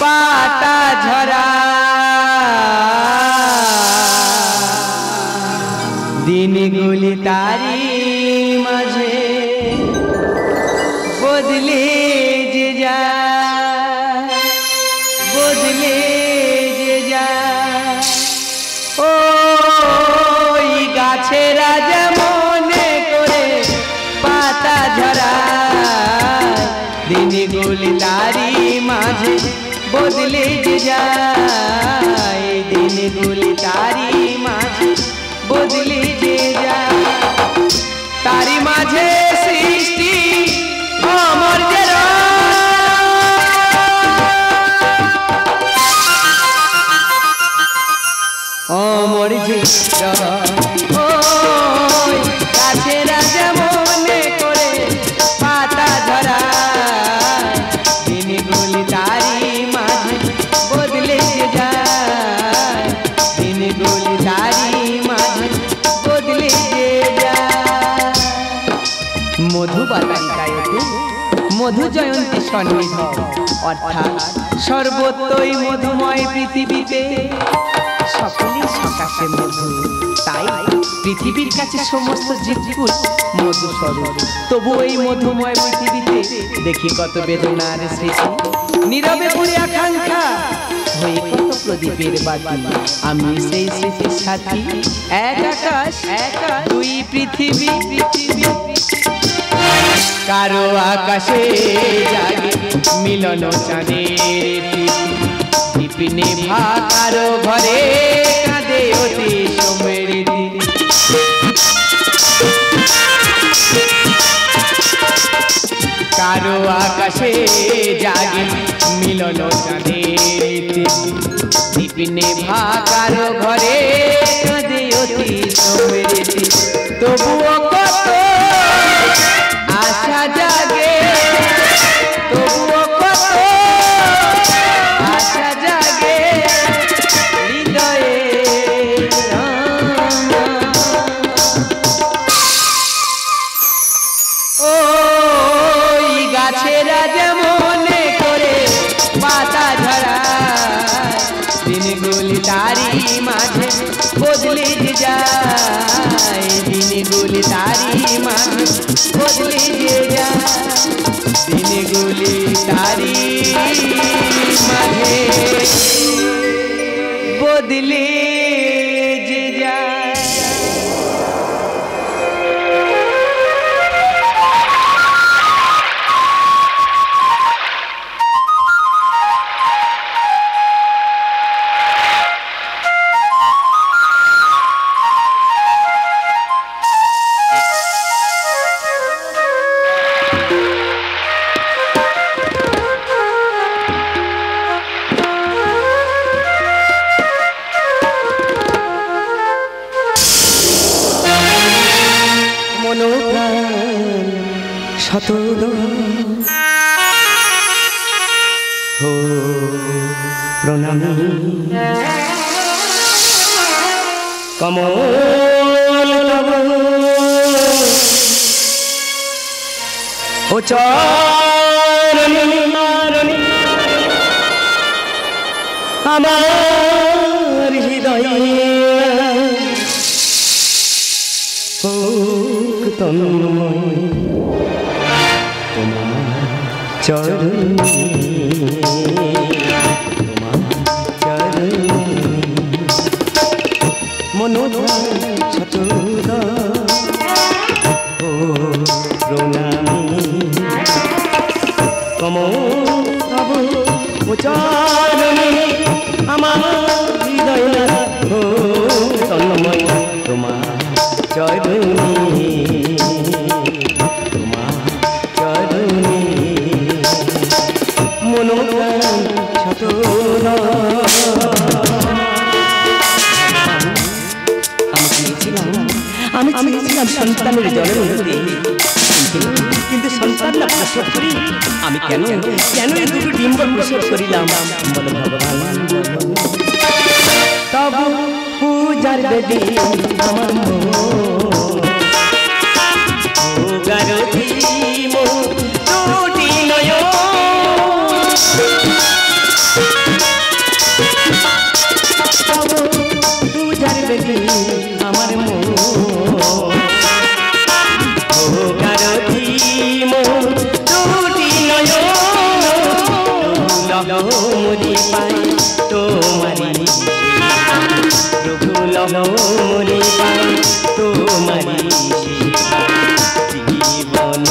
পাতা ঝরা দিনগুলি তারি মাঝে বদলে যে যায় বদলে যে যায় ওই গাছেরা মনে করে পাতা ঝরা দিনগুলি তারি মাঝে বদলে যে যায় দিনগুলি তারি মাঝে বদলে যে যায় তারি মাঝে সৃষ্টি অমর্যের অমর্যের ওই গাছেরা মনে করে পাতা ঝরা দিনগুলি তারি মাঝে বদলে যে যায় দিনগুলি তারি মাঝে বদলে যে যায় মধুবালাকায় মধু জয়ন্তী সন্নিধ অর্থাৎ সর্বত্রই মধুময় পৃথিবীতে সকলেই সকাশে মধু তাই পৃথিবীর কাছে সমস্ত জীবকুল মধু স্বরূপ তবু এই মধুময় পৃথিবীতে দেখি কত বেদনার স্মৃতি নীরবে পড়ে আকাঙ্ক্ষা হয়ে কত প্রদীপের বাতি আমি সেই স্মৃতির সাথী এক আকাশ দুই পৃথিবী কারো আকাশে জাগে মিলন চাঁদের দীপ নেভা কারো ঘরে কাঁদে অতি সময়ের দিন কারো আকাশে জাগে মিলন চাঁদের দীপ নেভা কারো ঘরে কাঁদে অতি সময়ের দিন তবুও কত আশা জাগে তবুও কত আশা জাগে হৃদয়ে ওই গাছেরা মনে করে পাতা ঝরা দিনগুলি তারি মাঝে বদলে যে যায় দিনগুলি তারি মাঝে বদলে যে যায় দিনগুলি তারি মাঝে বদলে যে যায় শতদ হো প্রণামী কমল ও চরণী আমার হৃদয়ে হোক তন্ময় চরণী তোমার চরণী মনোধর শতদ ও প্রণামী কমল তব ও চরণী আমার হৃদয় ও তন্ময় তোমার চরণী আমি চেয়েছিলাম সন্তানের জলের মধ্যে কিন্তু সন্তান না প্রসব করি আমি কেন কেন এই দুটো ডিম্ব প্রসব করিলাম বলো ভগবান তবু পূজার বেদী আমার পূজার বেদি আমার মন ও কারতি মন দুটি নয়ন মরি পাই তোমারি রঘুল মরি পাই তোমারি জীবন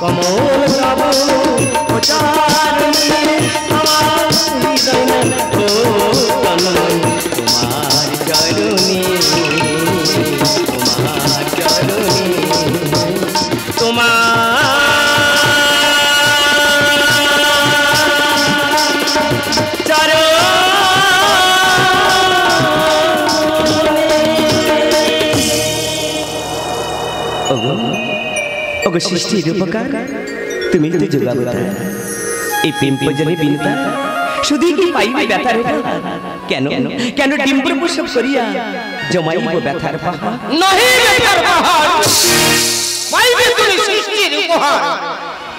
কমল তব উচ্চারণে আমার হৃদয় ও তনয় তোমার চরণে তোমার চরণে তোমার সৃষ্টির উপকার তুমি তো যোগাবতা এই প্রেম পর্যনে বিনতা শুধু কি পাইবে ব্যথার কেন কেন ডিম্বর প্রসব করিয়া জমাইব ব্যথার পাহাড় নহি ব্যথার পাহাড় পাইবে তুমি সৃষ্টির উপহার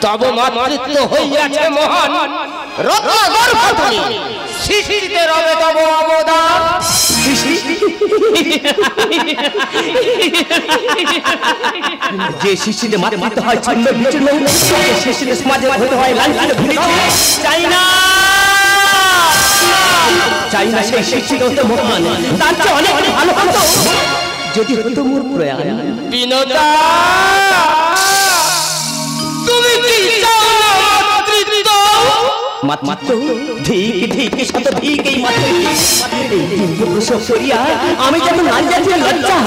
তব মাতৃত্ব হইয়াছে মহান রত্ন গর্ভ তুমি সৃষ্টিতে রবে তব অবদান যে সৃষ্টিতে মাতৃত্ব হয় ছন্দ বিচ্ছিন্ন সৃষ্টিতে সমাজে হতে হয় লাঞ্ছিত ঘৃণিত চাই না সেই সৃষ্টিতে হতো মহান তার চেয়ে অনেক ভালো হতো যদি হতো মোর প্রয়াণ বিনোদা তুমি কি চাও মাতৃত্ব মাতৃত্ব ঠিক ঠিক শত ঠিক এই মাতৃত্ব প্রসব করিয়া আমি যেন নারী জাতির লজ্জা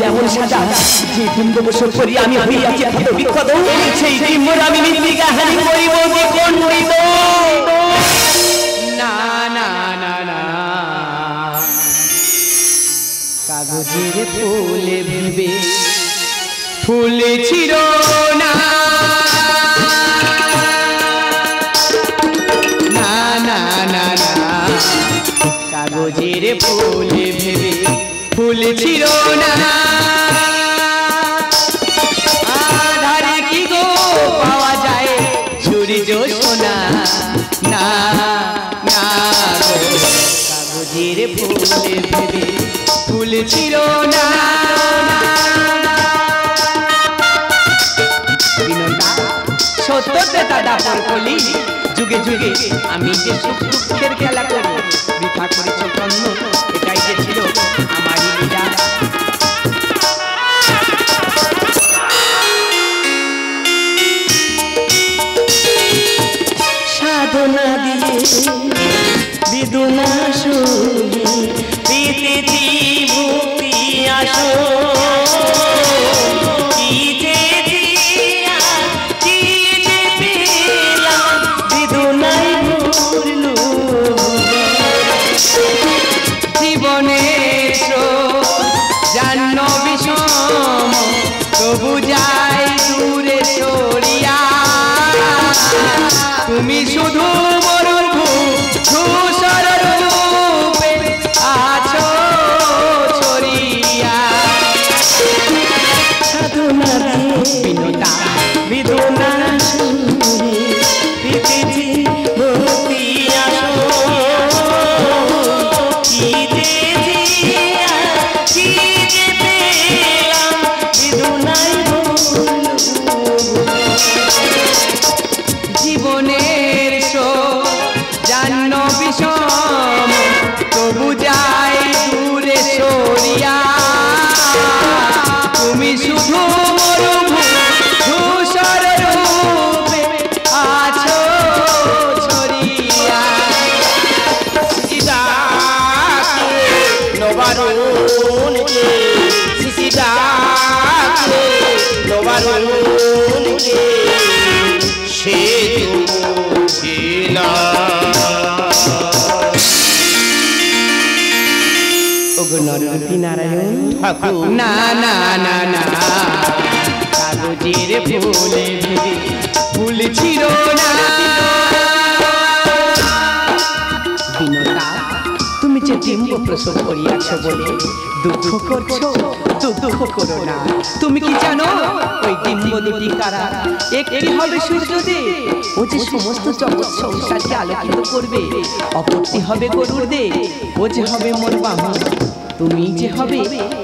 এমন সাজা যে ডিম্ব প্রসব করিয়া আমি হইয়াছি বিক্ষত সেই ডিম্বর আমি মৃত্তিকা হানি করিব যে কোন হইব না না না না কাগজের ফুলে ভেবে ফুলে ছিল না না না না না কাগজের ফুলে ভেবে ফুল ছিল না আধারে কি গো পাওয়া যায় সূর্য সোনা না না কাগজের ফুলে ভেবে ফুল ছিল না সত্যতে দাদা পরকলি যুগে যুগে আমি যে সুখ দুঃখের খেলা করি বৃথা করেছ কর্ম এটাই যে ছিল আমারই লীলা সাধনা দিয়ে বিদুনা শুনি পেতেছি ভক্তি আসো তুমি শুধু মরুর ধূসর রূপে আছো ছড়িয়া সাধনা বিনোদা বিদুনা শুনি পেতেছি ভক্তি আসো জীবনের জান্ন বিষম তবু যাই দূরে সরিয়া তুমি শুধু ধূসর রূপে আছো ছড়িয়া নবারুণকে নবারুণকে সে নারায়ণ না না না না কাগজ কাগজের ফুলে ফুল ছিল না। বিনোদা, তুমি যে ডিম্ব প্রসব করিয়াছ বলে দুঃখ করছো, দুঃখ করো না। তুমি কি জানো ওই ডিম্ব দুটি কারা? একটি হবে সূর্যদেব, ও যে সমস্ত জগৎ সংসারকে আলোকিত করবে। অপরটি হবে গরুড়দেব, ও যে হবে মোর বাবা। তুমি যে হবে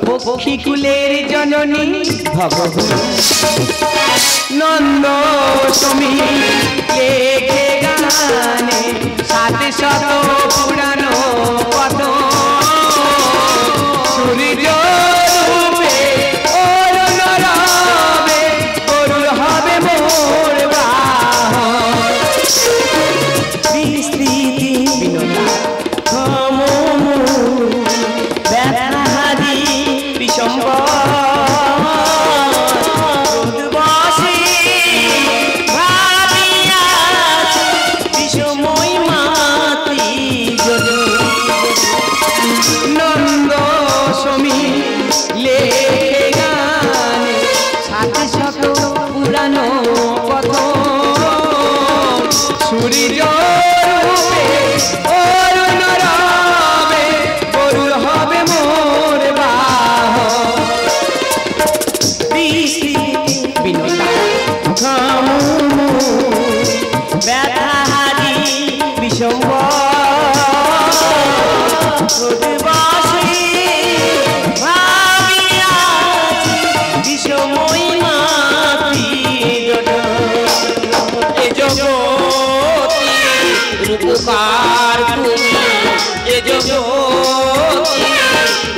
পক্ষীকুলের জননী ভগবতী। নন্দ তুমি লেখে গানে সাথে শত পুরানো কত সূর্য রূপে অরুণ রবে গরুর হবে মোর বাহন। বিস্তৃতি বিনোদা ব্যথাহারি বিশম্বর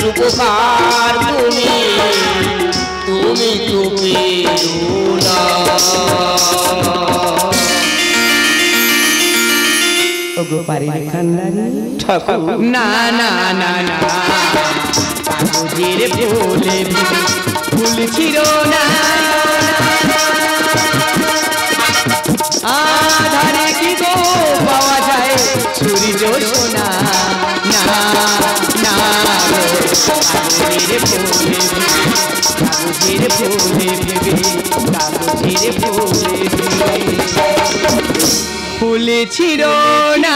রূপকার তুমি তুমি তুমি না না না না কাগজের ফুলে ফুল ছিল না। আধারে কি গো পাওয়া যায় সূর্য সোনা। না না কাগজের ফুলে কাগজের ফুলে কাগজের ফুলে ফুল ছিল না।